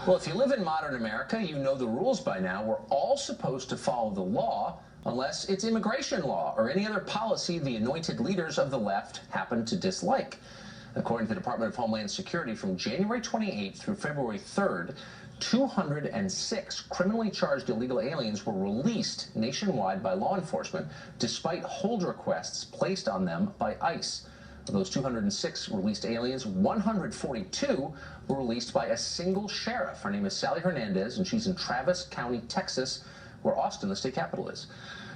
Well, if you live in modern America, you know the rules by now. We're all supposed to follow the law unless it's immigration law or any other policy the anointed leaders of the left happen to dislike. According to the Department of Homeland Security, from January 28th through February 3rd, 206 criminally charged illegal aliens were released nationwide by law enforcement, despite hold requests placed on them by ICE. Of those 206 released aliens, 142 were released by a single sheriff. Her name is Sally Hernandez, and she's in Travis County, Texas, where Austin, the state capital, is.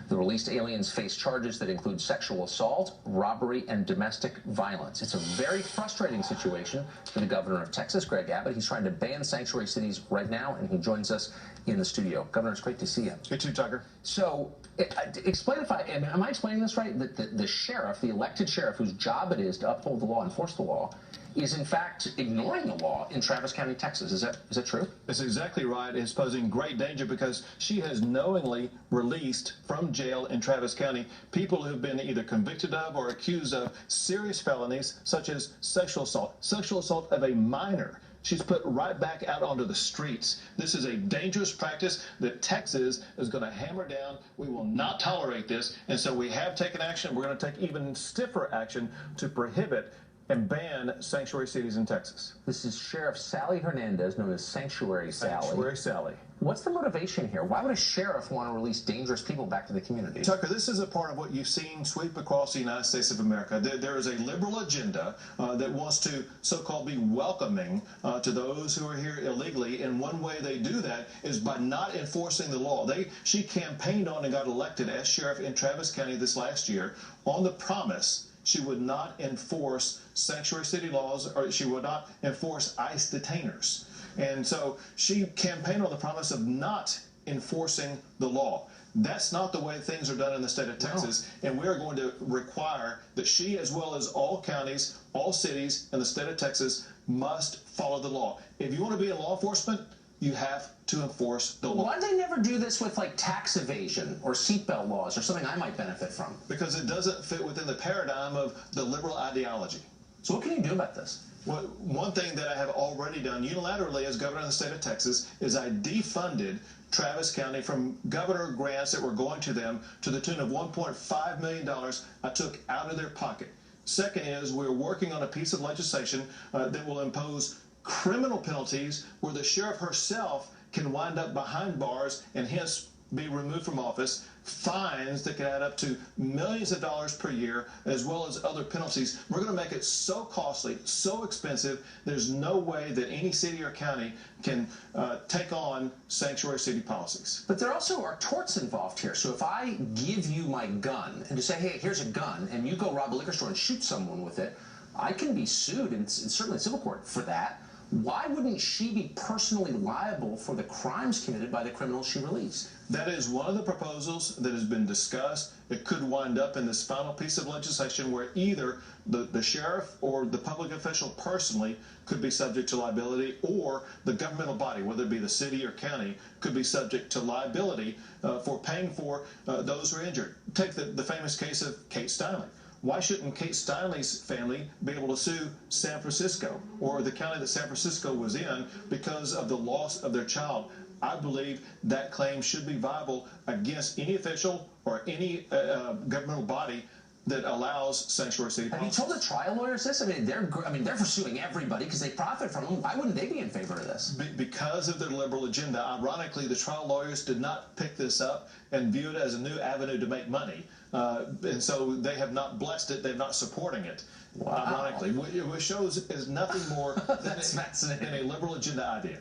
The released aliens face charges that include sexual assault, robbery, and domestic violence. It's a very frustrating situation for the governor of Texas, Greg Abbott. He's trying to ban sanctuary cities right now, and he joins us in the studio. Governor, it's great to see you. You too, Tucker. So, explain if am I explaining this right? That the sheriff, the elected sheriff, whose job it is to uphold the law, enforce the law, is in fact ignoring the law in Travis County, Texas. Is that true? That's exactly right. It's posing great danger because she has knowingly released from jail in Travis County people who've been either convicted of or accused of serious felonies such as sexual assault of a minor. She's put right back out onto the streets. This is a dangerous practice that Texas is going to hammer down. We will not tolerate this, and so we have taken action. We're going to take even stiffer action to prohibit and ban sanctuary cities in Texas. This is Sheriff Sally Hernandez, known as Sanctuary Sally. Sanctuary Sally. What's the motivation here? Why would a sheriff want to release dangerous people back to the community? Tucker, this is a part of what you've seen sweep across the United States of America. There is a liberal agenda that wants to so-called be welcoming to those who are here illegally, and one way they do that is by not enforcing the law. She campaigned on and got elected as sheriff in Travis County this last year on the promise she would not enforce sanctuary city laws, or she would not enforce ICE detainers. And so she campaigned on the promise of not enforcing the law. That's not the way things are done in the state of Texas, and we are going to require that she, as well as all counties, all cities in the state of Texas, must follow the law. If you want to be in law enforcement, you have to enforce the law. Why do they never do this with, like, tax evasion or seatbelt laws or something I might benefit from? Because it doesn't fit within the paradigm of the liberal ideology. So what can you do about this? Well, one thing that I have already done unilaterally as governor of the state of Texas is I defunded Travis County from governor grants that were going to them to the tune of $1.5 million I took out of their pocket. Second is we're working on a piece of legislation that will impose criminal penalties where the sheriff herself can wind up behind bars and hence be removed from office, fines that can add up to millions of dollars per year, as well as other penalties. We're going to make it so costly, so expensive, there's no way that any city or county can take on sanctuary city policies. But there also are torts involved here. So if I give you my gun and just say, hey, here's a gun, and you go rob a liquor store and shoot someone with it, I can be sued, and certainly in civil court, for that. Why wouldn't she be personally liable for the crimes committed by the criminals she released? That is one of the proposals that has been discussed. It could wind up in this final piece of legislation where either the sheriff or the public official personally could be subject to liability, or the governmental body, whether it be the city or county, could be subject to liability for paying for those who are injured. Take the famous case of Kate Steinle. Why shouldn't Kate Steinle's family be able to sue San Francisco or the county that San Francisco was in because of the loss of their child? I believe that claim should be viable against any official or any governmental body that allows sanctuary city policies. Have you told the trial lawyers this? I mean, they're pursuing everybody because they profit from them. Why wouldn't they be in favor of this? Because of their liberal agenda. Ironically, the trial lawyers did not pick this up and view it as a new avenue to make money. And so they have not blessed it. They're not supporting it. Wow. Ironically, what shows is nothing more than a liberal agenda idea.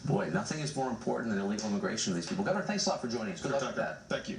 Boy, nothing is more important than illegal immigration to these people. Governor, thanks a lot for joining us. Good luck with that. Thank you.